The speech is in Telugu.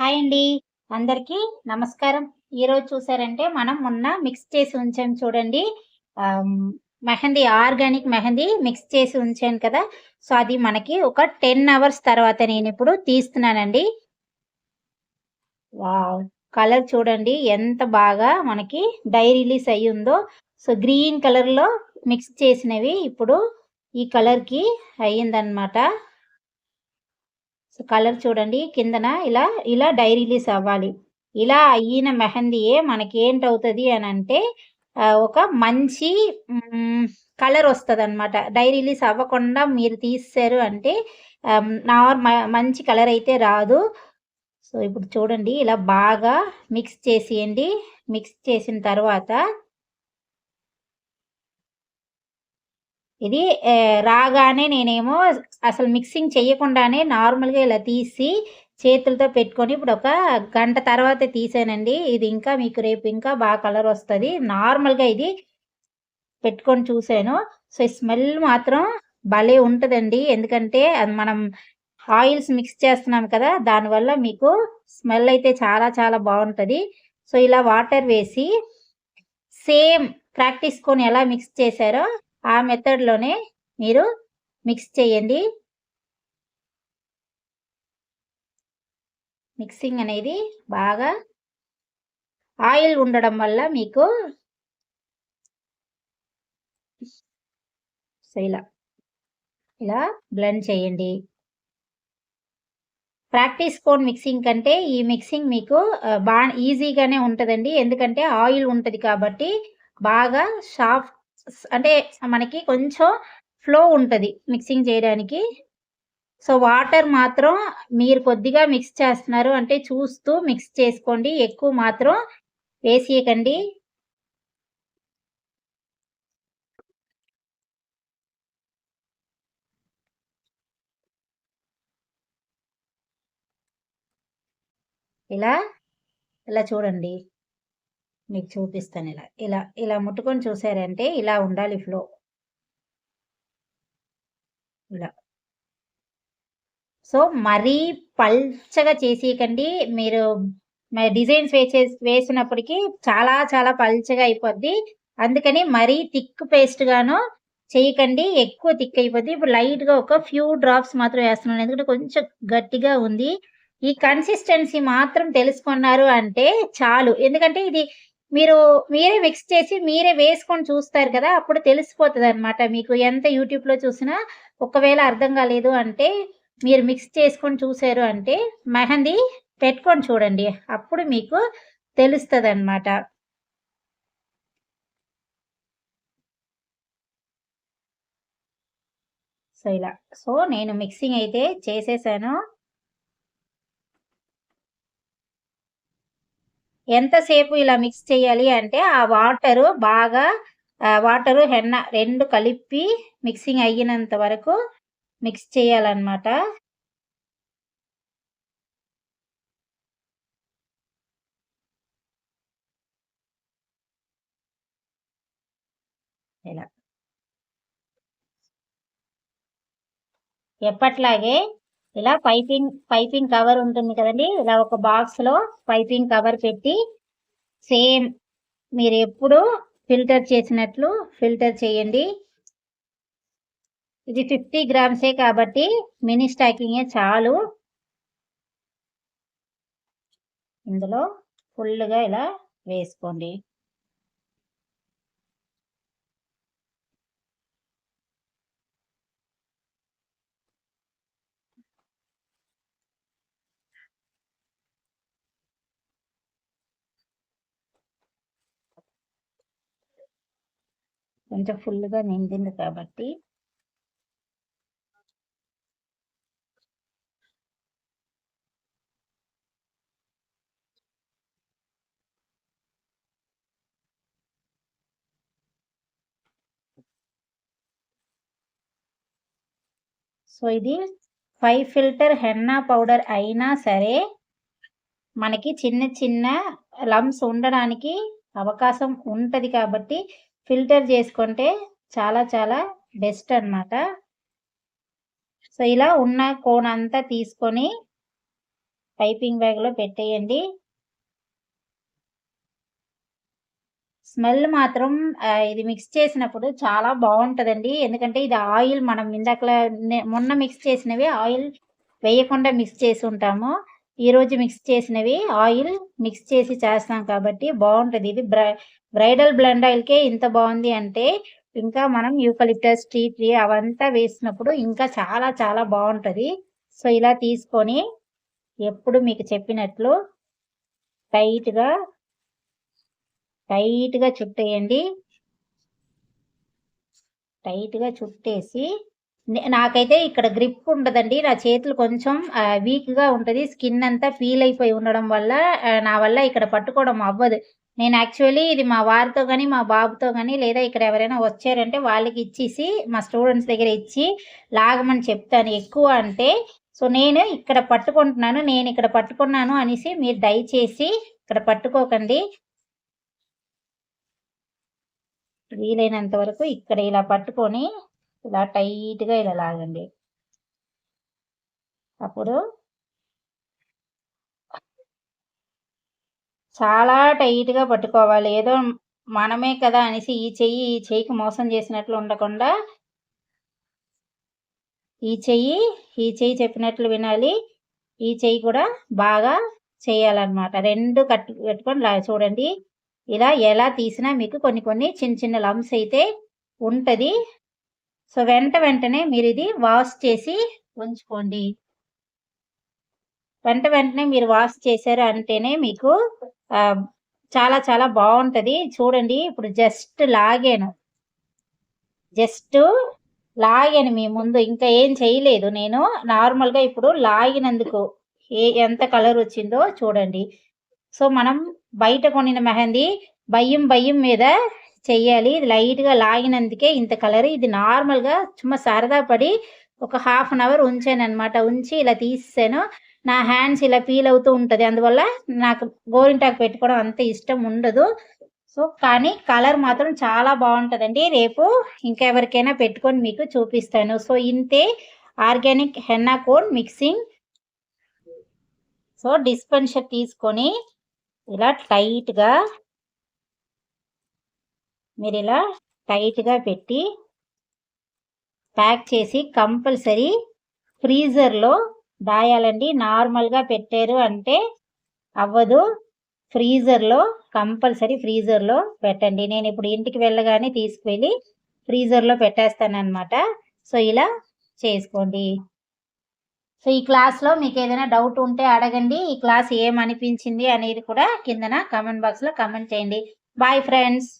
హాయ్ అండి. అందరికీ నమస్కారం. ఈరోజు చూసారంటే మనం మొన్న మిక్స్ చేసి ఉంచాం చూడండి. మెహందీ ఆర్గానిక్ మెహందీ మిక్స్ చేసి ఉంచాను కదా! సో, అది మనకి ఒక 10 అవర్స్ తర్వాత నేనిప్పుడు తీస్తున్నానండి. వావ్! కలర్ చూడండి ఎంత బాగా మనకి డై రిలీజ్ అయ్యుందో. సో, గ్రీన్ కలర్‌లో మిక్స్ చేసినవి ఇప్పుడు ఈ కలర్‌కి అయ్యిందనమాట. సో, కలర్ చూడండి కిందన ఇలా డై రిలీజ్ అవ్వాలి. ఇలా అయ్యిన మెహందీయే మనకేంటవుతది అనంటే ఒక మంచి హ్మ్, కలరొస్తదనమాట. డై రిలీజ్ అవ్వకుండా మీరు తీసేశారు అంటే మంచి కలరయితే రాదు. సో, ఇప్పుడు చూడండి ఇలా బాగా మిక్స్ చేసేయండి. మిక్స్ చేసిన తర్వాత ఇది రాగానే నేనేమో అసలు మిక్సింగ్ చెయ్యకుండానే నార్మల్‌గా ఇలా తీసి చేతులతో పెట్టుకొని ఇప్పుడొక గంట తర్వాత తీసానండి. ఇది ఇంకా మీకు రేపు ఇంకా కలరొస్తది. నార్మల్‌గా ఇది పెట్టుకొని చూసాను. సో, ఈ స్మెల్ మాత్రం భలే ఉంటదండి. ఎందుకంటే అది మనం ఆయిల్స్ మిక్స్ చేస్తున్నాం కదా! దానివల్ల మీకు స్మెల్ అయితే చాలా చాలా బావుంటది. సో, ఇలా వాటర్ వేసి సేమ్ ప్రాక్టీస్ కోన్ ఎలా మిక్స్ చేశారో ఆ మెథడ్‌లోనే మీరు మిక్స్ చేయండి. మిక్సింగ్ అనేది బాగా ఆయిల్ ఉండడం వల్ల మీకు సో, ఇలా బ్లెండ్ చేయండి. ప్రాక్టీస్ కోన్ మిక్సింగ్ కంటే ఈ మిక్సింగ్ మీకు ఈజీగానే ఉంటదండి. ఎందుకంటే ఆయిల్ ఉంటది కాబట్టి బాగా సాఫ్ట్ అంటే మనకి కొంచెం ఫ్లో ఉంటది మిక్సింగ్ చేయడానికి. సో, వాటర్ మాత్రం మీరు కొద్దిగా మిక్స్ చేస్తున్నారు అంటే చూస్తూ మిక్స్ చేసుకోండి. ఎక్కువ మాత్రం వేసియకండి. ఇలా, ఇలా చూడండి. మీకు చూపిస్తానిలా. ఇలా ముట్టుకొని చూసారంటే ఇలా ఉండాలి ఫ్లో. ఇలా. సో, మరీ పల్చగా చేసేయకండి. మీరు డిజైన్స్ వేసినప్పటికి చాలా చాలా పల్చగా అయిపోద్ది. అందుకని మరీ థిక్ పేస్ట్‌గాను చేయకండి. ఎక్కువ థిక్ అయిపోద్ది. ఇప్పుడు లైట్‌గా ఒక ఫ్యూ డ్రాప్స్ మాత్రం వేస్తున్నాను. ఎందుకంటే కొంచెం గట్టిగా ఉంది. ఈ కన్సిస్టెన్సీ మాత్రం తెలుసుకున్నారు అంటే చాలు. ఎందుకంటే ఇది మీరు మీరే మిక్స్ చేసి మీరే వేసుకొని చూస్తారు కదా! అప్పుడు తెలిసిపోతదనమాట. మీకు ఎంత యూట్యూబ్‌లో చూసినా ఒకవేళ అర్థం కాలేదు అంటే మీరు మిక్స్ చేసుకొని చూసారు అంటే మెహందీ పెట్టుకొని చూడండి. అప్పుడు మీకు తెలుస్తదనమాట. సో, ఇలా. సో, నేను మిక్సింగ్ అయితే చేసేసాను. ఎంతసేపు ఇలా మిక్స్ చేయాలి అంటే ఆ వాటరు, హెన్న 2 కలిపి మిక్సింగ్ అయ్యినంత వరకు మిక్స్ చేయాలనమాట. ఇలా. ఎప్పట్లాగే ఇలా పైపింగ్ కవర్ ఉంటుంది కదండీ! ఇలా ఒక బాక్స్‌లో పైపింగ్ కవర్ పెట్టి సేమ్ మీరెప్పుడు ఫిల్టర్ చేసినట్లు ఫిల్టర్ చేయండి. ఇది 50 గ్రామ్సే కాబట్టి మినీ స్టాకింగే చాలు. ఇందులో ఫుల్లుగా ఇలా వేసుకోండి. కొంచెం ఫుల్లుగా నిండింది కాబట్టి సో, ఇది 5 ఫిల్టర్ హెన్నా పౌడర్ అయినా సరే మనకి చిన్న చిన్న లంప్స్ ఉండడానికి అవకాశం ఉంటది కాబట్టి ఫిల్టర్ చేసుకుంటే చాలా చాలా బెస్ట్ అన్నమాట. సో, ఇలా ఉన్న కోన్ అంతా తీసుకొని పైపింగ్ బ్యాగ్‌లో పెట్టేయండి. స్మెల్ మాత్రం ఇది మిక్స్ చేసినప్పుడు చాలా బావుంటదండి. ఎందుకంటే ఇది ఆయిల్ మనం ఇందాకలా మొన్న మిక్స్ చేసినవి ఆయిల్ వేయకుండా మిక్స్ చేసుంటాము. ఈరోజు మిక్స్ చేసినవి ఆయిల్ మిక్స్ చేసి చేస్తాం కాబట్టి బావుంటది. ఇది బ్రైడల్ బ్లెండ్ ఆయిల్‌కే ఇంత బావుంది అంటే, ఇంకా మనం యూకలిప్టస్, టీ ట్రీ అవంతా వేసినప్పుడు ఇంకా చాలా చాలా బావుంటది. సో, ఇలా తీసుకొని ఎప్పుడు మీకు చెప్పినట్లు టైట్‌గా, టైట్‌గా చుట్టేయండి. టైట్‌గా చుట్టేసి నాకైతే ఇక్కడ గ్రిప్ ఉండదండి. నా చేతులు కొంచెం వీక్‌గా ఉంటది. స్కిన్ అంతా పీల్ అయిపోయి ఉండడం వల్ల నా వల్ల ఇక్కడ పట్టుకోవడం అవ్వదు. నేను యాక్చువల్లీ ఇది మా వారితో గాని, మా బాబుతో గాని లేదా ఇక్కడ ఎవరైనా వచ్చారంటే వాళ్ళకి ఇచ్చేసి మా స్టూడెంట్స్ దగ్గర ఇచ్చి లాగమని చెప్తాను. ఎక్కువ అంటే సో, నేను ఇక్కడ పట్టుకుంటున్నాను. నేను ఇక్కడ పట్టుకున్నాను అనేసి మీరు దయచేసి ఇక్కడ పట్టుకోకండి. వీలైనంత వరకు ఇక్కడ ఇలా పట్టుకొని ఇలా టైట్‌గా ఇలా లాగండి. అప్పుడు చాలా టైట్‌గా పట్టుకోవాలి. ఏదో మనమే కదా అనేసి ఈ చెయ్యికి మోసం చేసినట్లు ఉండకుండా ఈ చెయ్యి చెప్పినట్లు వినాలి. ఈ చెయ్యి కూడా బాగా చేయాలన్నమాట. 2 పెట్టుకొని చూడండి. ఇలా ఎలా తీసినా మీకు కొన్ని కొన్ని చిన్న చిన్న లంప్స్ అయితే ఉంటది. సో, వెంటనే మీరిది వాష్ చేసి ఉంచుకోండి. వెంటనే మీరు వాష్ చేశారు అంటేనే మీకు చాలా చాలా బావుంటది. చూడండి ఇప్పుడు జస్ట్ లాగాను మీ ముందు. ఇంకా ఏం చేయలేదు నేను. నార్మల్‌గా ఇప్పుడు లాగినందుకు ఎంత కలరొచ్చిందో చూడండి. సో, మనం బయట కొనిన మెహందీ బయ్యం మీద చెయ్యాలి. ఇది లైట్‌గా లాగినందుకే ఇంత కలర్. ఇది నార్మల్‌గా సుమ్మ సరదా పడి ఒక హాఫ్ అన్ అవర్ ఉంచాననమాట. ఉంచి ఇలా తీసేసాను. నా హ్యాండ్స్ ఇలా పీల్ అవుతూ ఉంటది. అందువల్ల నాకు గోరింటాకు పెట్టుకోవడం అంత ఇష్టం ఉండదు. సో, కానీ కలర్ మాత్రం చాలా బావుంటదండి. రేపు ఇంకెవరికైనా పెట్టుకొని మీకు చూపిస్తాను. సో, ఇంతే organic henna cone mixing. So, dispenser తీసుకొని ఇలా మీరిలా టైట్‌గా పెట్టి ప్యాక్ చేసి కంపల్సరీ ఫ్రీజర్‌లో దాయాలండి. నార్మల్‌గా పెట్టారు అంటే అవ్వదు. కంపల్సరీ ఫ్రీజర్‌లో పెట్టండి. నేనిప్పుడు ఇంటికి వెళ్ళగానే తీసుకువెళ్ళి ఫ్రీజర్‌లో పెట్టేస్తాననమాట. సో, ఇలా చేసుకోండి. సో, ఈ క్లాస్‌లో మీకేదైనా డౌట్ ఉంటే అడగండి. ఈ క్లాస్ ఏమనిపించింది అనేది కూడా కిందన కామెంట్ బాక్స్‌లో కామెంట్ చేయండి. Bye friends.